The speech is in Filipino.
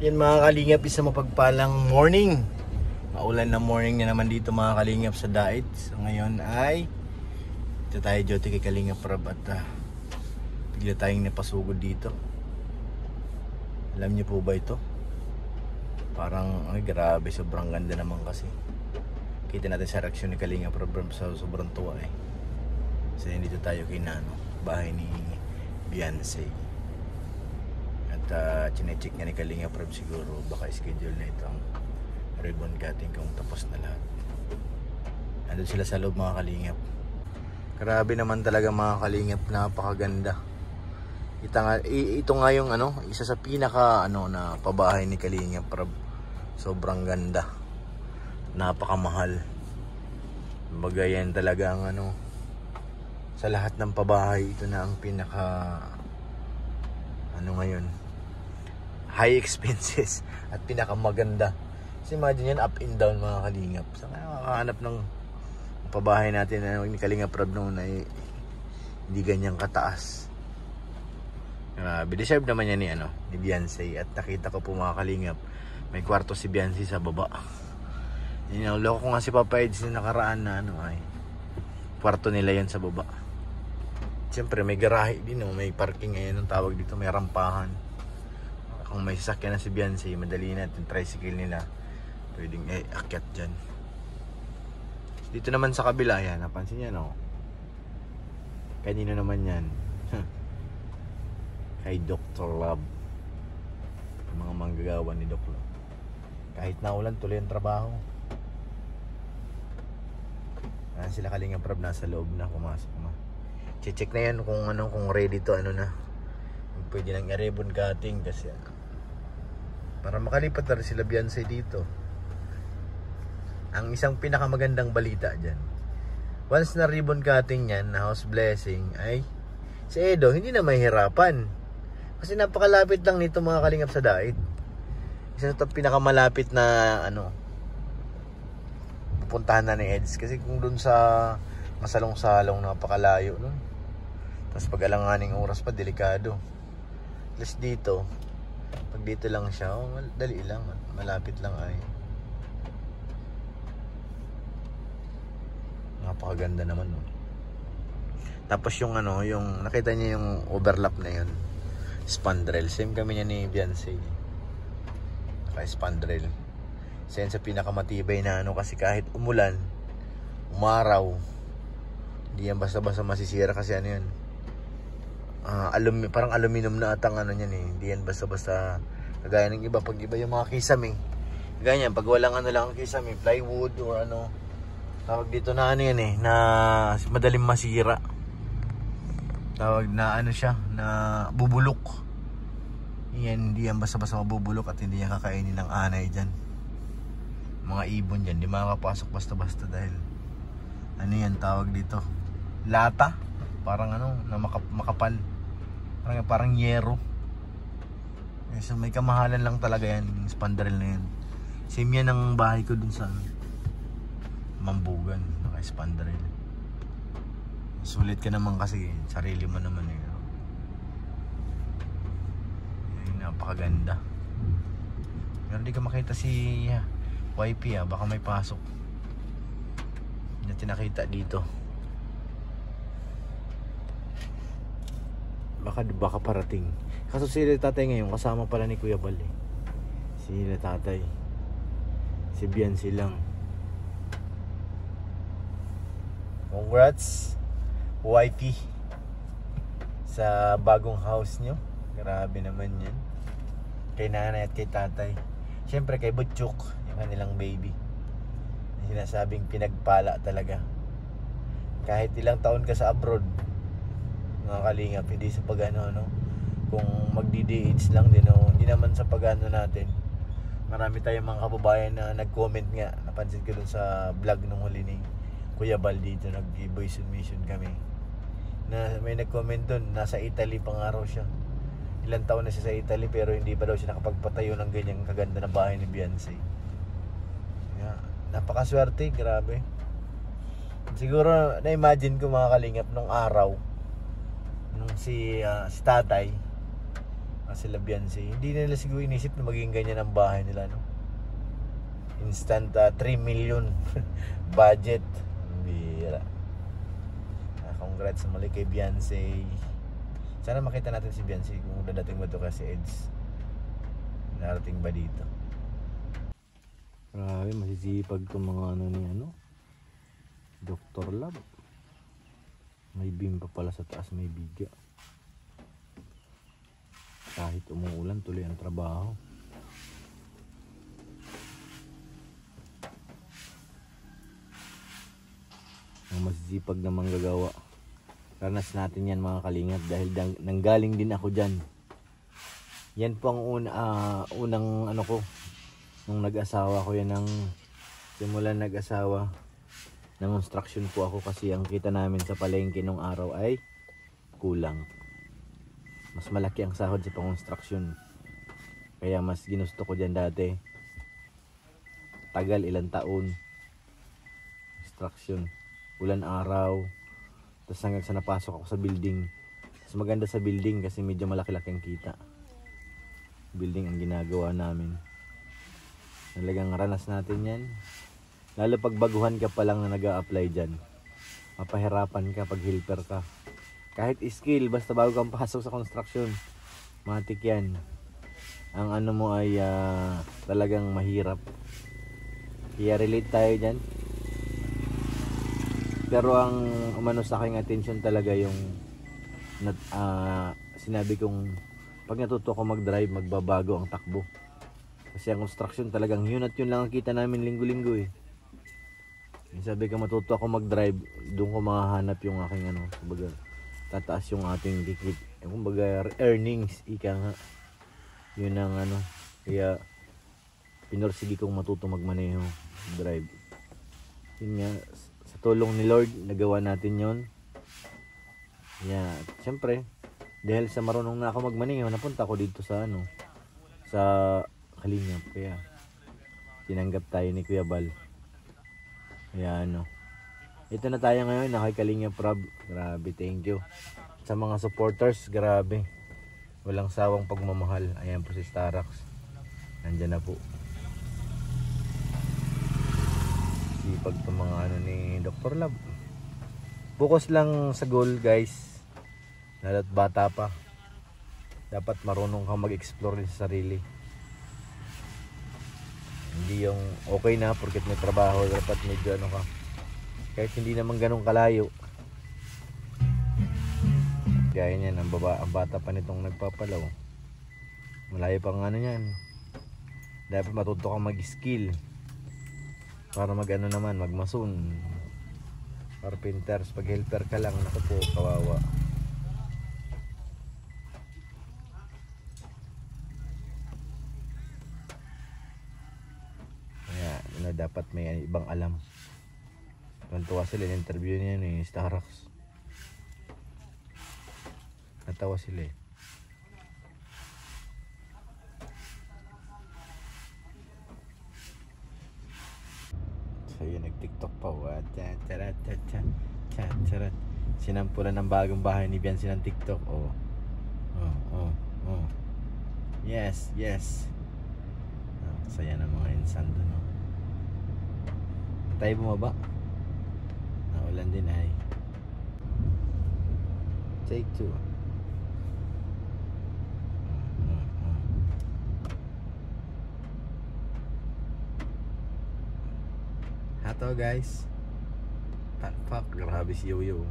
Yan mga kalingap, isang mapagpalang morning. Maulan na morning na naman dito mga kalingap sa Dait. So ngayon ay ito tayo duty kay Kalingap Rob at bigla tayong napasugod dito. Alam niyo po ba ito? Parang ay grabe, sobrang ganda naman kasi. Kita natin sa reaksyon ni Kalingap Rob sa sobrang tuwa eh. So dito tayo kay Nano, bahay ni Beyonce. Chinecheck niya ni Kalingap Rob siguro baka schedule na itong ribbon cutting kung tapos na lahat. Andun sila sa loob mga kalingap. Grabe naman talaga mga kalingap, napakaganda. Ito nga yung isa sa pinaka na pabahay ni Kalingap Rob. Sobrang ganda. Napakamahal. Kumbaga yan talaga ang sa lahat ng pabahay ito na ang pinaka ngayon high expenses at pinakamaganda. Kasi imagine yan, up and down mga kalingap. Sa makakahanap ng pabahay natin ni Kalingap Rob noon ay hindi ganyang kataas. Deserve naman yan ni Beyonce. At nakita ko po mga kalingap, may kwarto si Beyonce sa baba. Loko ko nga si Papa Eds na nakaraan na ay kwarto nila yan sa baba. Siyempre may garahe din, may parking ngayon ang tawag dito, may rampahan. Kung may sasakyan na si Beyonce, madali natin tricycle nila. Pwedeng akyat dyan. Dito naman sa kabila, yan, napansin niya kanino naman yan? Kay Dr. Love. Mga manggagawa ni Dr. Love. Kahit naulan, tuloy ang trabaho. Sila Kalingap Rob nasa loob na, pumasok na. Check na yan kung ready to na. Pwede nang i-ribbon cutting kasi para makalipat na rin sila Beyonce dito. Ang isang pinakamagandang balita dyan, once na ribbon cutting yan, na house blessing, ay si Edo hindi na mahihirapan. Kasi napakalapit lang nito mga kalingap sa Dait. Isa ito pinakamalapit na pupuntahan na ni Eds. Kasi kung dun sa masalong-salong, napakalayo nun. Tapos pag alanganing oras pa, delikado. At least dito, pag dito lang siya, dali lang, malapit lang ay. Napakaganda naman Tapos yung yung nakita niya yung overlap na yun, spandrel, same kami niya ni Beyonce. Naka-spandrel. Isa sa pinakamatibay na kasi kahit umulan, umaraw, hindi yan basta-basta masisira kasi yun. Parang aluminum na atang niyan hindi yan basta-basta kagaya ng iba. Pag iba yung mga kisame, ganyan, pag walang lang kisame, plywood or tawag dito na yan na madaling masira, tawag na siya, na bubulok. Yan, hindi yan basta-basta mabubulok at hindi yan kakainin ng anay dyan. Mga ibon dyan, hindi makakapasok basta-basta dahil yan tawag dito, lata, parang na makapal, parang yero. So may kamahalan lang talaga yan, yung spandrel na yan. Same yan ang bahay ko dun sa Mambugan, naka-spandrel. Sulit ka naman kasi, sarili mo naman napakaganda. Pero hindi ka makita si YP baka may pasok. Hindi natin nakita dito. Baka parating. Kaso sila tatay ngayon kasama pala ni Kuya Bal sila tatay, si Beyonce lang. Congrats YP sa bagong house nyo. Grabe naman yan. Kay nanay at kay tatay. Siyempre kay Butchuk, yung kanilang baby. Sinasabing pinagpala talaga. Kahit ilang taon ka sa abroad, mga kalingap, hindi sa kung magdi-DH lang din hindi naman sa natin. Marami tayong mga kababayan na nag-comment nga, napansin ko dun sa vlog nung huli ni Kuya Bal dito, nag-voice submission kami, na may nag-comment dun, nasa Italy pa nga raw siya. Ilang taon na siya sa Italy pero hindi pa daw siya nakapagpatayo ng ganyang kaganda na bahay ni Beyonce. Napakaswerte, grabe. Siguro na-imagine ko mga kalingap nung araw nung si tatay sila Beyonce. Hindi nila siguro inisip na maging ganyan ang bahay nila, no? Instant 3 million budget. Bira. Congrats muli kay Beyonce. Sana makita natin si Beyonce kung dadating ba ito kasi Eds. Narating ba dito? Grabe, masisipag itong mga Dr. Lab. May beam pa pala sa taas, may biga. Kahit umuulan, tuloy ang trabaho. Ang masisipag na manggagawa. Ranas natin yan mga kalingap dahil nanggaling din ako dyan. Yan po ang unang ko. Nung nag-asawa ko yan, simulan nag-asawa. Nang construction po ako kasi ang kita namin sa palengke nung araw ay kulang. Mas malaki ang sahod sa pang-construction. Kaya mas ginusto ko dyan dati. Tagal, ilang taon. Construction. Ulan araw. Tapos hanggang sa napasok ako sa building. Tapos maganda sa building kasi medyo malaki-laki ang kita. Building ang ginagawa namin. Talagang ranas natin yan. Lalo pag baguhan ka pa lang na nag-a-apply dyan. Mapahirapan ka pag helper ka. Kahit skill, basta bago kang pasok sa construction. Matik yan. Ang mo ay talagang mahirap. Kaya relate tayo dyan. Pero ang umano sa aking attention talaga yung sinabi kong pag natuto ko mag-drive, magbabago ang takbo. Kasi ang construction talagang yun at yun lang ang kita namin linggo-linggo eh. Sabi ko matuto ako mag-drive, doon ko makahanap yung aking kumbaga, tataas yung ating dikit. Kumbaga earnings, ika nga. Yun ang kaya pinorsige kong matuto magmaneho, drive. Yun nga, sa tulong ni Lord, nagawa natin yon. Yeah, siyempre, dahil sa marunong na ako magmaneho, napunta ako dito sa sa Kalingap. Kaya tinanggap tayo ni Kuya Bal. Kaya ito na tayo ngayon, kay Kalingap Rob. Grabe, thank you. Sa mga supporters, grabe. Walang sawang pagmamahal. Ayan po si Starax. Nandyan na po. Sipag itong mga ni Dr. Lab. Focus lang sa goal, guys. Lalo't bata pa. Dapat marunong kang mag-explore din sa sarili. Hindi yung okay na porket may trabaho, dapat medyo ka. Kahit hindi naman ganun kalayo. Gaya niyan, ang bata pa nitong nagpapalaw. Malayo pang niyan. Dapat matuto kang mag-skill. Para naman, magmason. Carpenters, pag helper ka lang, naku po, kawawa. Dapat may ibang alam. Tuntua sila in interview niya ni Starax. Natawa sila eh. So yun, nag-tiktok pa. Sinampulan ng bagong bahay ni Beyonce ng tiktok. Oh. Yes. Saya ng mga insan doon. Tayo bumaba. Naulan din ay. Take 2. Hato guys. Fuck, grabe si Yoyo.